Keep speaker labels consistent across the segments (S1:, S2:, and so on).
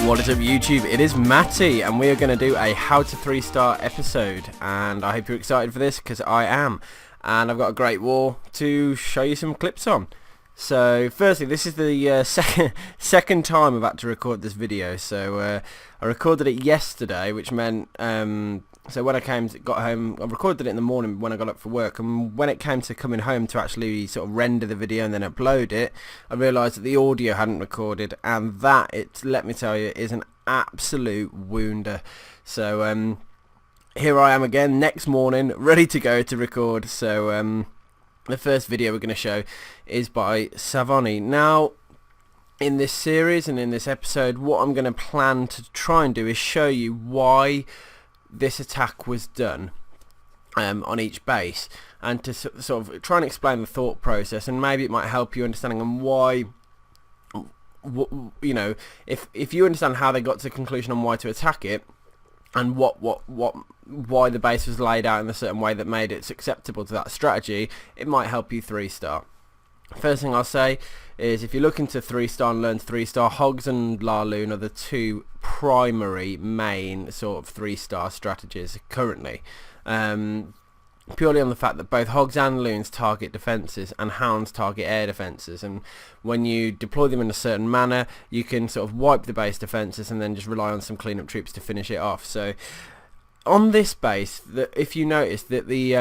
S1: What is up YouTube, it is Matty and we are going to do a how to 3-star episode, and I hope you're excited for this because I am, and I've got a great wall to show you some clips on. So firstly, this is the second time I've had to record this video. So I recorded it yesterday, which meant so when I got home, I recorded it in the morning when I got up for work, and when it came to coming home to actually sort of render the video and then upload it, I realised that the audio hadn't recorded, and that, let me tell you, is an absolute wounder. So here I am again next morning, ready to go to record. So the first video we're going to show is by Savoni. Now, in this series and in this episode, what I'm going to plan to try and do is show you why this attack was done on each base, and to sort of try and explain the thought process, and maybe it might help you understanding on why, you know, if you understand how they got to the conclusion on why to attack it, and why the base was laid out in a certain way that made it acceptable to that strategy, it might help you 3-star. First thing I'll say is, if you're looking to 3-star and learn 3-star, Hogs and Laloon are the two primary main sort of 3-star strategies currently, purely on the fact that both Hogs and Loons target defences and Hounds target air defences, and when you deploy them in a certain manner, you can sort of wipe the base defences and then just rely on some cleanup troops to finish it off. So on this base, if you notice that the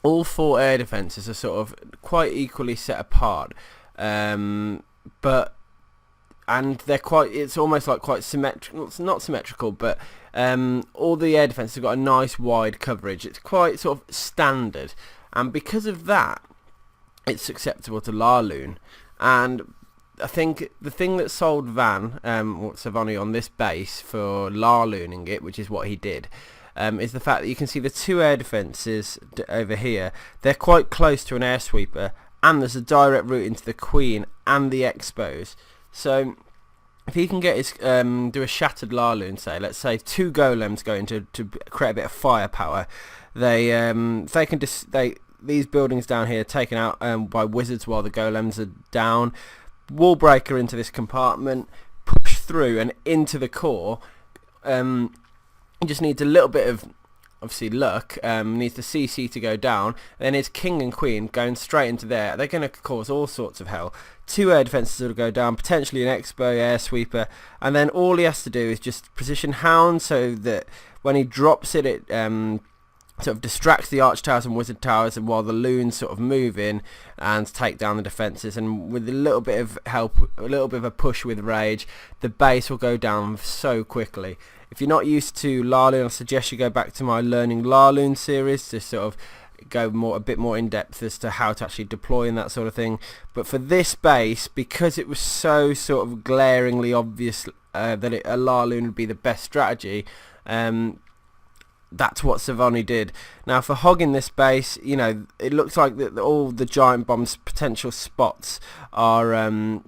S1: all 4 air defences are sort of quite equally set apart, but they're quite, it's almost like quite symmetrical. It's not symmetrical, but all the air defences have got a nice wide coverage. It's quite sort of standard, and because of that, it's acceptable to Laloon. And I think the thing that sold Van, or Savoni, on this base for Lalooning it, which is what he did, is the fact that you can see the 2 air defences over here. They're quite close to an air sweeper, and there's a direct route into the Queen and the Expos. So if he can get his do a shattered Laloon, say, let's say 2 golems going to create a bit of firepower, these buildings down here taken out by wizards while the golems are down, wall breaker into this compartment, push through and into the core. He just needs a little bit of, obviously, luck, needs the CC to go down, then his king and queen going straight into there. They're going to cause all sorts of hell. 2 air defences will go down, potentially an Expo air sweeper, and then all he has to do is just position Hound so that when he drops it, it sort of distracts the arch towers and wizard towers, and while the loons sort of move in and take down the defences, and with a little bit of help, a little bit of a push with rage, the base will go down so quickly. If you're not used to Laloon, I suggest you go back to my Learning Laloon series to sort of go a bit more in depth as to how to actually deploy and that sort of thing. But for this base, because it was so sort of glaringly obvious that a Laloon would be the best strategy, that's what Savoni did. Now for hogging this base, you know, it looks like that all the giant bomb's potential spots are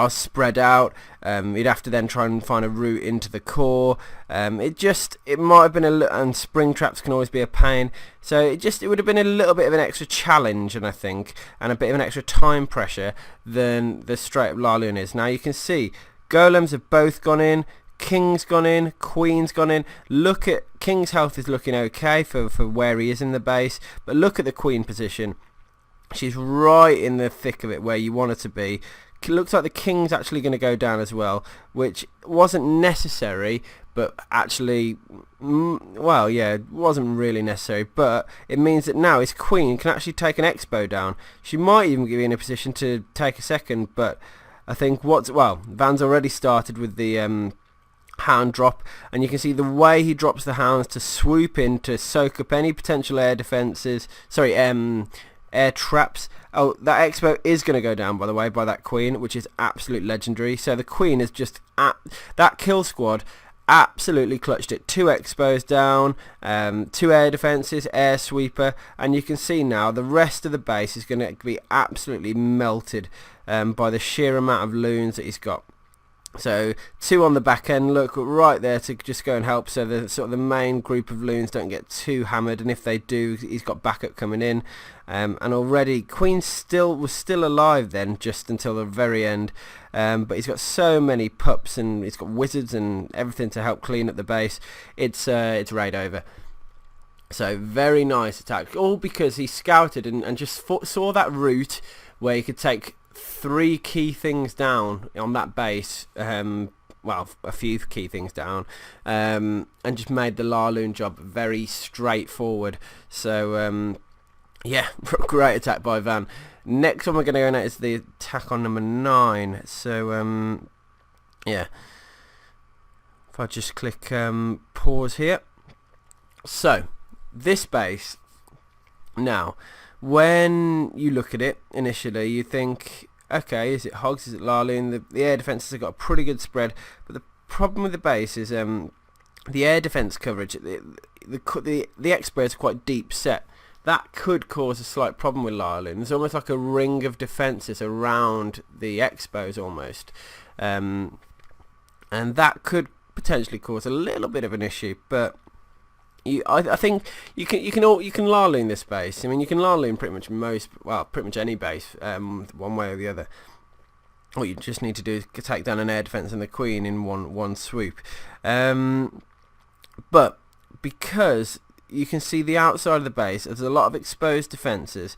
S1: spread out. You'd have to then try and find a route into the core. It might have been and spring traps can always be a pain. So it would have been a little bit of an extra challenge, and I think, and a bit of an extra time pressure than the straight up Laloon is. Now you can see golems have both gone in. King's gone in, Queen's gone in. Look at King's health is looking okay for where he is in the base, but look at the Queen position. She's right in the thick of it where you want her to be. It looks like the King's actually going to go down as well, which wasn't necessary, but actually, well, yeah, it wasn't really necessary, but it means that now his Queen can actually take an Expo down. She might even be in a position to take a second, but I think Van's already started with the Hound drop, and you can see the way he drops the Hounds to swoop in to soak up any potential air defences, air traps. Oh, that Expo is going to go down, by the way, by that Queen, which is absolute legendary. So the Queen is just that kill squad absolutely clutched it. 2 Expos down, 2 air defences, air sweeper, and you can see now the rest of the base is going to be absolutely melted by the sheer amount of loons that he's got. So 2 on the back end, look right there to just go and help, so the sort of the main group of loons don't get too hammered, and if they do, he's got backup coming in. And already Queen was still alive then, just until the very end, but he's got so many pups, and he's got wizards and everything to help clean up the base. It's raid over. So very nice attack, all because he scouted and just saw that route where he could take 3 key things down on that base, well, a few key things down, and just made the Laloon job very straightforward. So yeah, great attack by Van. Next one we're going to go at is the attack on number 9. So yeah, if I just click pause here. So this base, now when you look at it initially, you think, okay, is it Hogs, is it Laloon? The air defences have got a pretty good spread, but the problem with the base is the air defence coverage. The X-Spray is quite deep set. That could cause a slight problem with Laloon. There's almost like a ring of defences around the Expos almost, and that could potentially cause a little bit of an issue, but I think you can Laloon this base. I mean, you can Laloon pretty much any base, one way or the other. What you just need to do is take down an air defense and the Queen in one swoop. But because you can see the outside of the base, there's a lot of exposed defenses,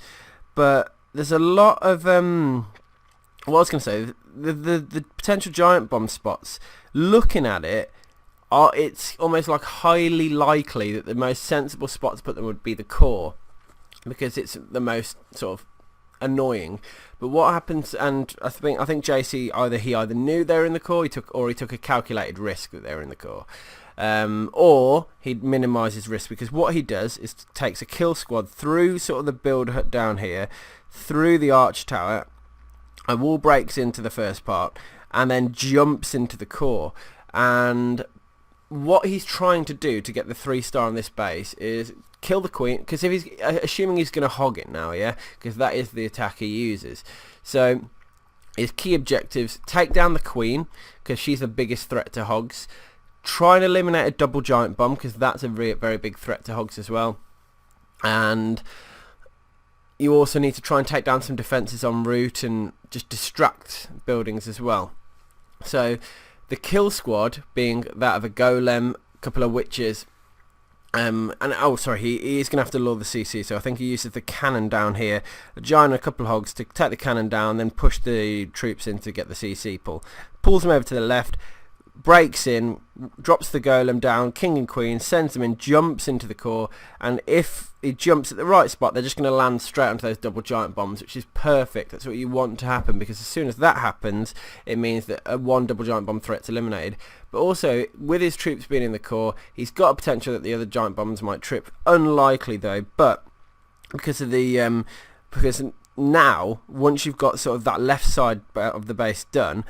S1: but there's a lot of what I was going to say, the potential giant bomb spots. Looking at it, it's almost like highly likely that the most sensible spot to put them would be the core, because it's the most sort of annoying. But what happens, and I think JC either knew they were in the core, he took a calculated risk that they were in the core, or he minimises risk, because what he does is takes a kill squad through sort of the build hut down here, through the arch tower, a wall breaks into the first part, and then jumps into the core. And what he's trying to do to get the 3-star on this base is kill the Queen, because if he's assuming he's going to hog it now, yeah, because that is the attack he uses. So his key objectives: take down the Queen, because she's the biggest threat to hogs. Try and eliminate a double giant bomb, because that's a very big threat to hogs as well. And you also need to try and take down some defences en route and just distract buildings as well. So the kill squad being that of a golem, a couple of witches, and he is going to have to lure the CC, so I think he uses the cannon down here, a giant and a couple of hogs to take the cannon down, then push the troops in to get the CC pull. Pulls them over to the left, breaks in, drops the golem down, king and queen, sends them in, jumps into the core, and if he jumps at the right spot, they're just going to land straight onto those double giant bombs, which is perfect. That's what you want to happen, because as soon as that happens, it means that one double giant bomb threat's eliminated. But also, with his troops being in the core, he's got a potential that the other giant bombs might trip. Unlikely though, but because of the because now, once you've got sort of that left side of the base done,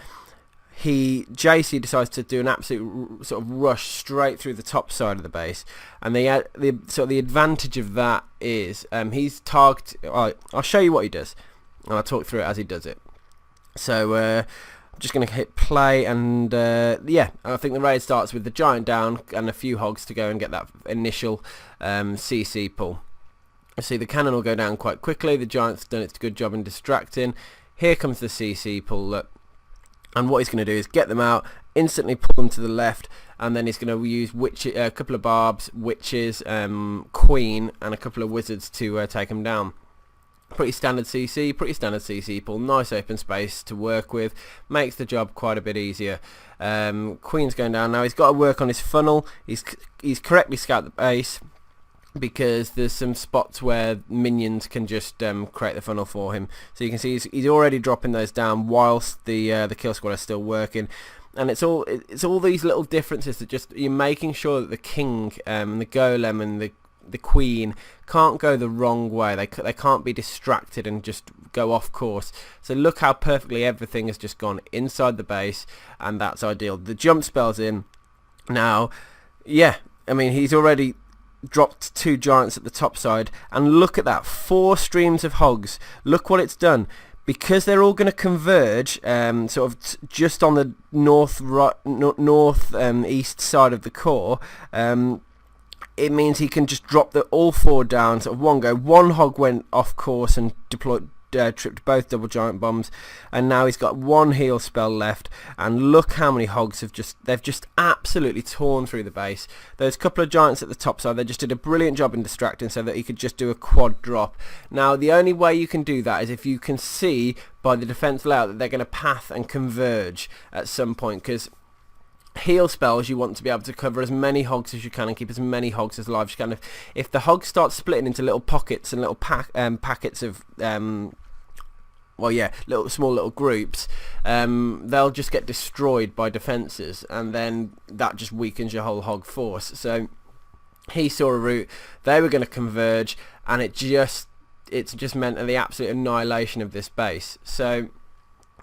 S1: JC decides to do an absolute sort of rush straight through the top side of the base, and the advantage of that is he's targeted. I'll show you what he does, and I'll talk through it as he does it. So I'm just going to hit play, and yeah, I think the raid starts with the giant down and a few hogs to go and get that initial CC pull. See, the cannon will go down quite quickly. The giant's done its good job in distracting. Here comes the CC pull. Look. And what he's going to do is get them out, instantly pull them to the left, and then he's going to use a couple of barbs, witches, queen, and a couple of wizards to take them down. Pretty standard CC pull, nice open space to work with, makes the job quite a bit easier. Queen's going down now. He's got to work on his funnel. He's correctly scouted the base, because there's some spots where minions can just create the funnel for him. So you can see he's already dropping those down whilst the kill squad are still working. And it's all these little differences that just you're making sure that the king, the golem, and the queen can't go the wrong way. They can't be distracted and just go off course. So look how perfectly everything has just gone inside the base, and that's ideal. The jump spell's in now. Yeah, I mean, he's already dropped 2 giants at the top side, and look at that, 4 streams of hogs. Look what it's done, because they're all going to converge sort of just on the north east side of the core. It means he can just drop all four down, sort of one go. One hog went off course and tripped both double giant bombs, and now he's got one heal spell left. And look how many hogs they've just absolutely torn through the base. Those couple of giants at the top side, they just did a brilliant job in distracting so that he could just do a quad drop. Now the only way you can do that is if you can see by the defense layout that they're going to path and converge at some point, because heal spells, you want to be able to cover as many hogs as you can and keep as many hogs as alive as you can. If the hogs start splitting into little pockets and little packets of small little groups, they'll just get destroyed by defences, and then that just weakens your whole hog force. So he saw a route, they were going to converge, and it's just meant the absolute annihilation of this base. So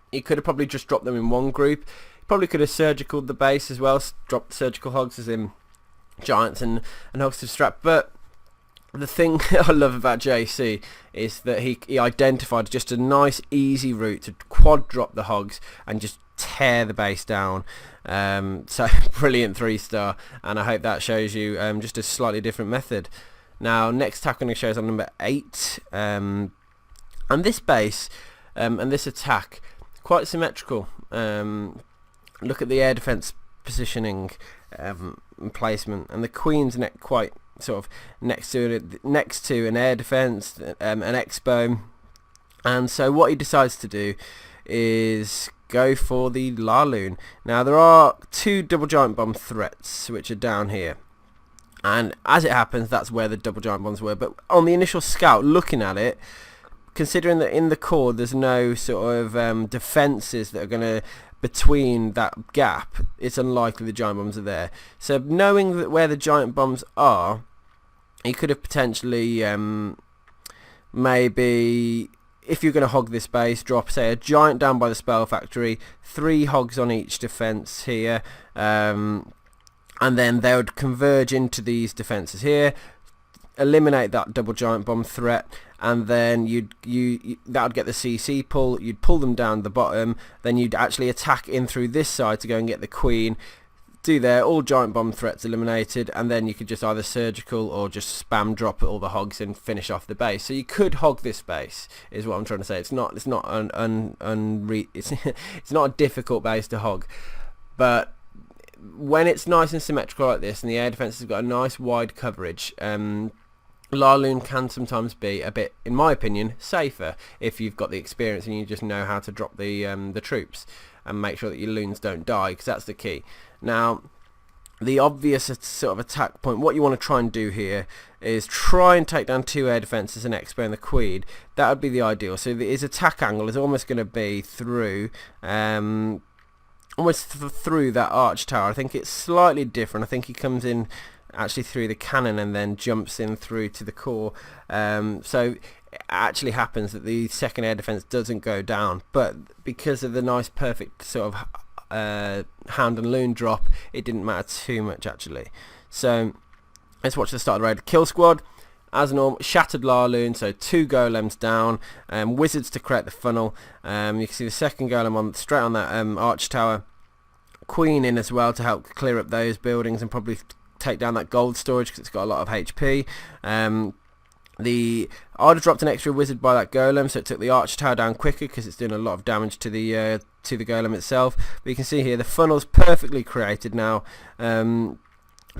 S1: he could have probably just dropped them in one group. Probably could have surgicaled the base as well, dropped surgical hogs as in giants and hogs to distract. But the thing I love about JC is that he identified just a nice easy route to quad drop the hogs and just tear the base down. So brilliant 3-star, and I hope that shows you just a slightly different method. Now next attack I'm going to show is on number 8, and this base and this attack quite symmetrical. Look at the air defense positioning and placement, and the queen's quite sort of next to an air defense, an expo. And so what he decides to do is go for the Laloon. Now there are 2 double giant bomb threats which are down here, and as it happens that's where the double giant bombs were. But on the initial scout, looking at it, considering that in the core there's no sort of defences that are going to between that gap, it's unlikely the giant bombs are there. So knowing that where the giant bombs are, he could have potentially maybe, if you're going to hog this base, drop say a giant down by the spell factory, 3 hogs on each defense here, and then they would converge into these defenses here, eliminate that double giant bomb threat, and then that would get the CC pull. You'd pull them down the bottom, then you'd actually attack in through this side to go and get the queen. Do there, all giant bomb threats eliminated, and then you could just either surgical or just spam drop all the hogs and finish off the base. So you could hog this base, is what I'm trying to say. It's not it's not a difficult base to hog, but when it's nice and symmetrical like this, and the air defense has got a nice wide coverage, Laloon can sometimes be a bit, in my opinion, safer if you've got the experience and you just know how to drop the troops and make sure that your loons don't die, because that's the key. Now, the obvious sort of attack point, what you want to try and do here is try and take down 2 air defences, an expo and the queen. That would be the ideal. So his attack angle is almost going to be through through that arch tower. I think it's slightly different. I think he comes in actually through the cannon and then jumps in through to the core. So it actually happens that the second air defense doesn't go down, but because of the nice perfect sort of hound and loon drop, it didn't matter too much actually. So let's watch the start of the raid. Kill squad as normal, shattered Laloon, so 2 golems down, wizards to create the funnel. You can see the second golem straight on that arch tower, queen in as well to help clear up those buildings and probably take down that gold storage because it's got a lot of HP. I'd have dropped an extra wizard by that golem, so it took the arch tower down quicker because it's doing a lot of damage to the golem itself. But you can see here the funnel's perfectly created now.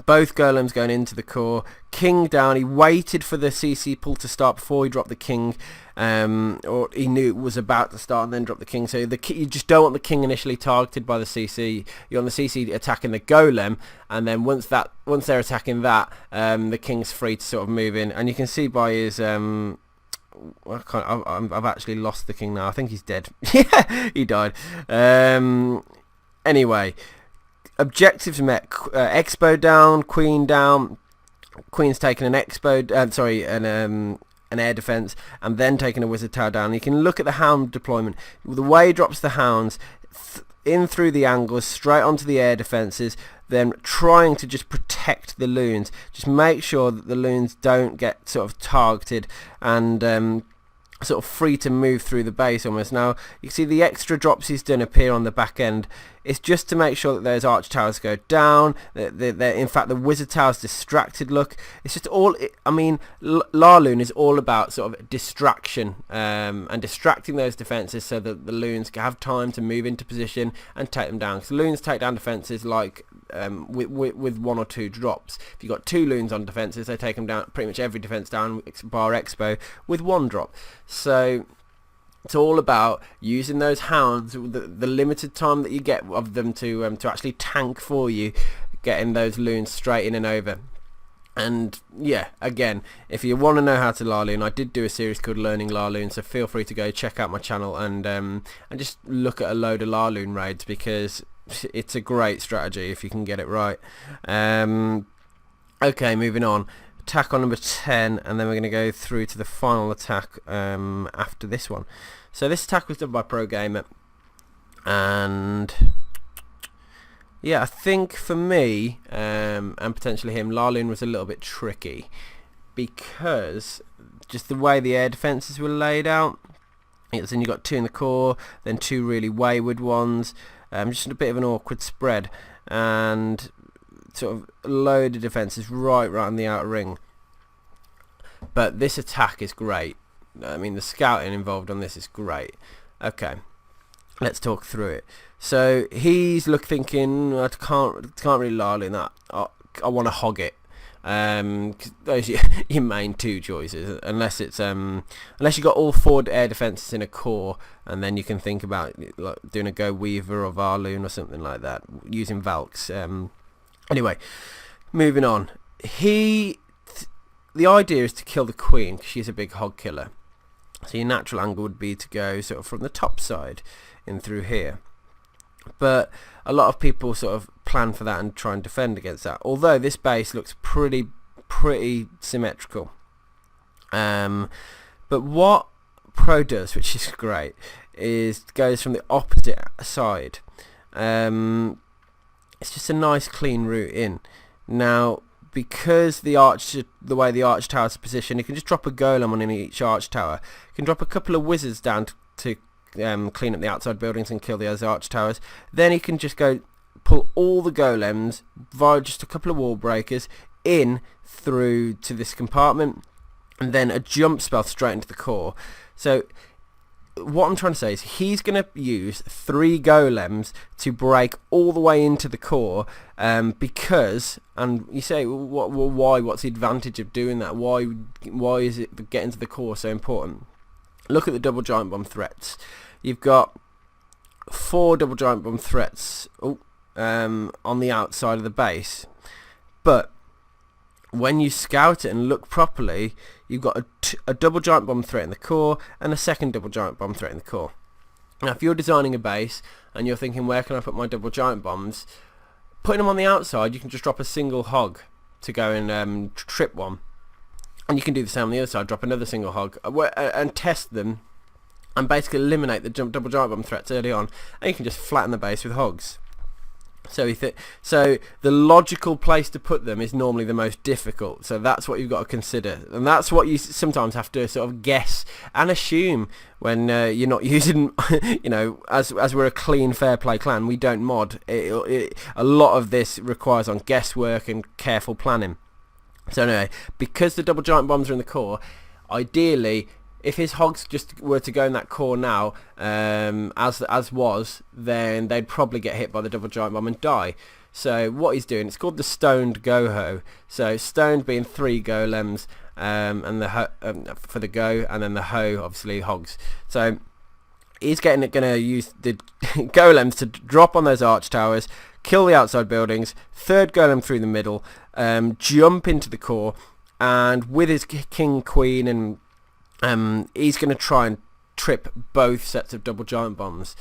S1: Both golems going into the core. King down. He waited for the CC pull to start before he dropped the king, or he knew it was about to start and then dropped the king. So you just don't want the king initially targeted by the CC. You want the CC attacking the golem, and then once they're attacking that, the king's free to sort of move in. And you can see by his I've actually lost the king now. I think he's dead. Yeah, he died. Anyway. Objectives met. Expo down, queen down. Queen's taken an expo, an air defense, and then taking a wizard tower down. You can look at the hound deployment. The way he drops the hounds in through the angles, straight onto the air defenses, then trying to just protect the loons. Just make sure that the loons don't get sort of targeted, and sort of free to move through the base almost. Now you can see the extra drops he's done appear on the back end. It's just to make sure that those arch towers go down. In fact, the wizard tower's distracted look. It's just all, I mean, Laloon is all about sort of distraction and distracting those defences so that the loons can have time to move into position and take them down. Because loons take down defences like with 1 or 2 drops. If you've got 2 loons on defences, they take them down, pretty much every defence down bar Expo, with 1 drop. So it's all about using those hounds, the limited time that you get of them to actually tank for you, getting those loons straight in and over. And yeah, again, if you want to know how to Laloon, I did do a series called Learning Laloon, so feel free to go check out my channel and just look at a load of Laloon raids, because it's a great strategy if you can get it right. Okay, moving on. Attack on number 10, and then we're going to go through to the final attack after this one. So this attack was done by Pro Gamer, and yeah, I think for me and potentially him, Laloon was a little bit tricky because just the way the air defences were laid out. Then you got 2 in the core, then 2 really wayward ones, just a bit of an awkward spread, and sort of a load of defences right on the outer ring. But this attack is great. I mean, the scouting involved on this is great. Okay, let's talk through it. So he's thinking, I can't really Laloon that. I want to hog it. 'Cause those are your main 2 choices, unless it's unless you got all 4 air defences in a core, and then you can think about like doing a Go Weaver or Varloon or something like that, using Valks. Anyway, moving on. The idea is to kill the queen, because she's a big hog killer. So your natural angle would be to go sort of from the top side in through here. But a lot of people sort of plan for that and try and defend against that. Although this base looks pretty symmetrical. But what Pro does, which is great, is goes from the opposite side. It's just a nice clean route in. Now, because the way the arch towers are positioned, you can just drop a golem on each arch tower. You can drop a couple of wizards down to clean up the outside buildings and kill the other arch towers. Then you can just go pull all the golems via just a couple of wall breakers in through to this compartment, and then a jump spell straight into the core. So what I'm trying to say is he's going to use 3 golems to break all the way into the core, because, and you say, why? What's the advantage of doing that? Why is it getting to the core so important? Look at the double giant bomb threats. You've got 4 double giant bomb threats on the outside of the base, but when you scout it and look properly, you've got a double giant bomb threat in the core and a second double giant bomb threat in the core. Now if you're designing a base and you're thinking, where can I put my double giant bombs, putting them on the outside, you can just drop a single hog to go and trip one, and you can do the same on the other side, drop another single hog and test them and basically eliminate the double giant bomb threats early on, and you can just flatten the base with hogs. So the logical place to put them is normally the most difficult. So that's what you've got to consider, and that's what you sometimes have to sort of guess and assume when you're not using. You know, as we're a clean, fair play clan, we don't mod. A lot of this requires on guesswork and careful planning. So anyway, because the double giant bombs are in the core, ideally, if his hogs just were to go in that core now, as was, then they'd probably get hit by the double giant bomb and die. So what he's doing, it's called the stoned go-ho. So stoned being 3 golems, and the for the go, and then the ho, obviously hogs. So he's going to use the golems to drop on those arch towers, kill the outside buildings, 3rd golem through the middle, jump into the core, and with his king, queen, and he's going to try and trip both sets of double giant bombs,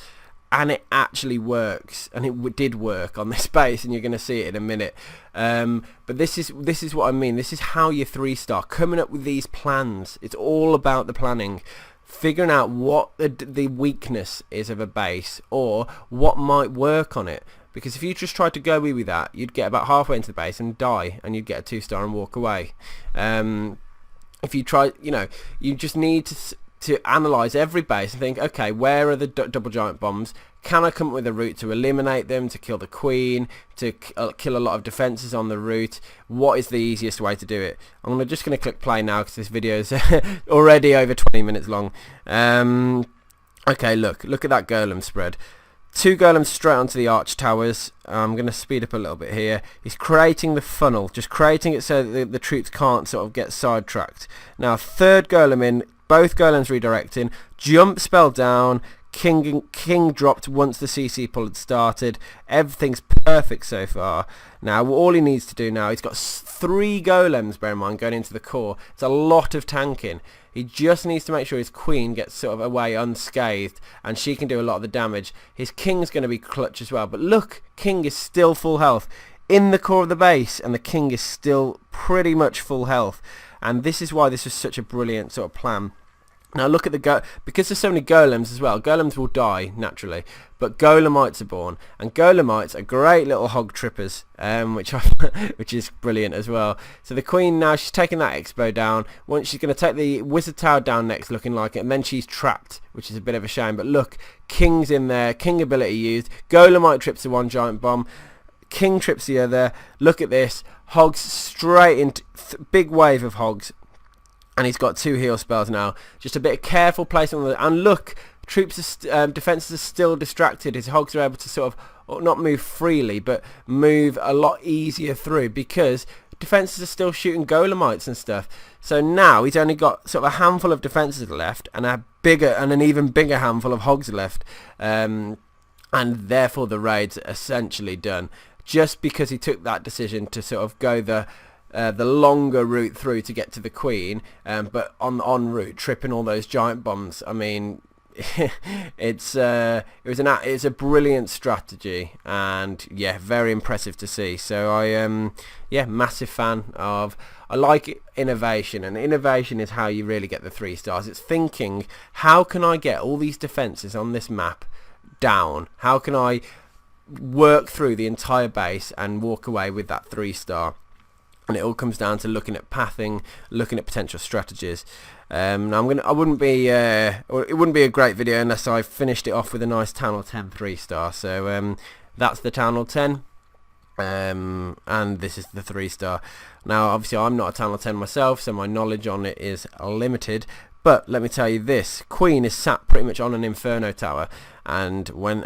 S1: and it actually works, and it did work on this base, and you're going to see it in a minute. But this is what I mean. This is how you 3-star, coming up with these plans. It's all about the planning, figuring out what the weakness is of a base, or what might work on it. Because if you just tried to go with that, you'd get about halfway into the base and die, and you'd get a 2-star and walk away. If you try, you just need to analyse every base and think, okay, where are the double giant bombs? Can I come up with a route to eliminate them, to kill the queen, to kill a lot of defences on the route? What is the easiest way to do it? I'm just going to click play now because this video is already over 20 minutes long. Okay, look at that golem spread. 2 golems straight onto the arch towers. I'm going to speed up a little bit here. He's creating the funnel, just creating it so that the troops can't sort of get sidetracked. Now, 3rd golem in, both golems redirecting, jump spell down, King dropped once the CC pull had started. Everything's perfect so far. Now all he needs to do now, he's got 3 golems, bear in mind, going into the core. It's a lot of tanking. He just needs to make sure his queen gets sort of away unscathed, and she can do a lot of the damage. His king's going to be clutch as well. But look, king is still full health in the core of the base, and the king is still pretty much full health. And this is why this was such a brilliant sort of plan. Now look at because there's so many golems as well. Golems will die naturally, but golemites are born, and golemites are great little hog trippers, which is brilliant as well. So the queen now, she's taking that expo down. Once she's going to take the wizard tower down next, looking like it, and then she's trapped, which is a bit of a shame. But look, king's in there, king ability used. Golemite trips the one giant bomb. King trips the other. Look at this, hogs straight into big wave of hogs. And he's got 2 heal spells now. Just a bit of careful placement on the, and look, troops are, defenses are still distracted. His hogs are able to sort of not move freely, but move a lot easier through because defenses are still shooting golemites and stuff. So now he's only got sort of a handful of defenses left, and an even bigger handful of hogs left, and therefore the raid's essentially done. Just because he took that decision to sort of go the longer route through to get to the queen, but en route tripping all those giant bombs. I mean, it's a brilliant strategy, and yeah, very impressive to see. So massive fan of. I like innovation, and innovation is how you really get the 3 stars. It's thinking, how can I get all these defenses on this map down? How can I work through the entire base and walk away with that 3-star? And it all comes down to looking at pathing, looking at potential strategies. Now it wouldn't be a great video unless I finished it off with a nice Town Hall 10 3-star. So that's the Town Hall 10, and this is the 3-star. Now obviously I'm not a Town Hall 10 myself, so my knowledge on it is limited. But let me tell you this: Queen is sat pretty much on an Inferno tower, and when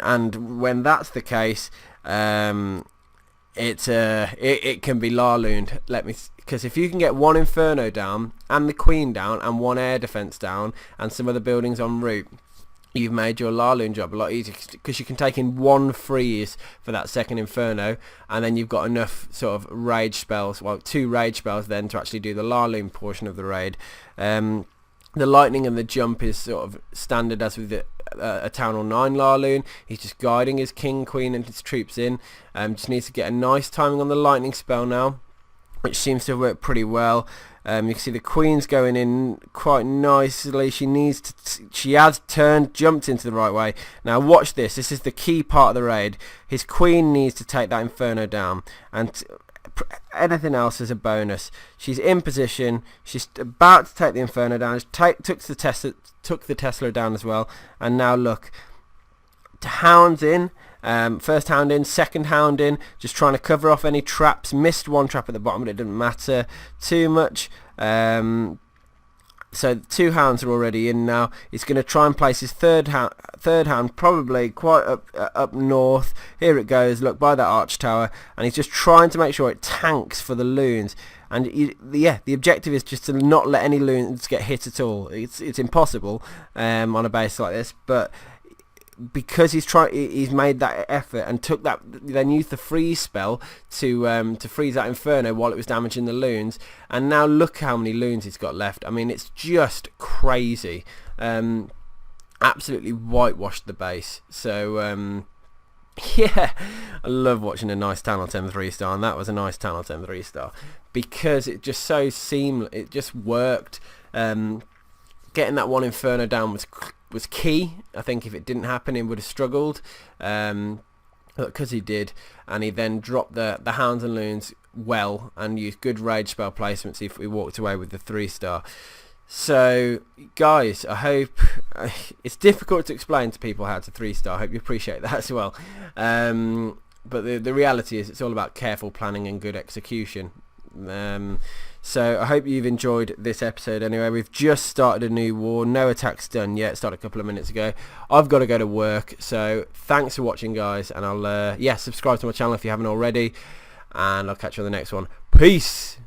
S1: that's the case, it can be larlooned. Because if you can get 1 Inferno down and the Queen down and 1 air defense down and some other buildings en route, you've made your larloon job a lot easier, because you can take in 1 freeze for that 2nd Inferno, and then you've got enough sort of rage spells, well, 2 rage spells then to actually do the larloon portion of the raid. The lightning and the jump is sort of standard as with a Town Hall 9 larloon. He's just guiding his king, queen and his troops in. Just needs to get a nice timing on the lightning spell now, which seems to have worked pretty well. You can see the queen's going in quite nicely. She has jumped into the right way. Now watch this. This is the key part of the raid. His queen needs to take that Inferno down, and anything else is a bonus. She's in position. She's about to take the Inferno down. She took the Tesla down as well. And now look, hounds in. First hound in, second hound in, just trying to cover off any traps. Missed 1 trap at the bottom, but it didn't matter too much. So 2 hounds are already in now. He's going to try and place his third hound probably quite up north. Here it goes, look, by that arch tower, and he's just trying to make sure it tanks for the loons. And the objective is just to not let any loons get hit at all. It's impossible on a base like this, but because he's made that effort and took that, then used the freeze spell to freeze that Inferno while it was damaging the loons, and now look how many loons he's got left. I mean, it's just crazy. Absolutely whitewashed the base. So yeah, I love watching a nice Town Hall 10 3-star, and that was a nice Town Hall 10 3-star because it just so seamless. It just worked. Getting that 1 Inferno down was key. I think if it didn't happen, he would have struggled, because he did, and he then dropped the hounds and loons well and used good rage spell placements if we walked away with the 3-star. So guys, I hope it's difficult to explain to people how to 3-star. I hope you appreciate that as well. But the reality is it's all about careful planning and good execution. So I hope you've enjoyed this episode anyway. We've just started a new war. No attack's done yet. It started a couple of minutes ago. I've got to go to work. So thanks for watching, guys. And I'll subscribe to my channel if you haven't already. And I'll catch you on the next one. Peace!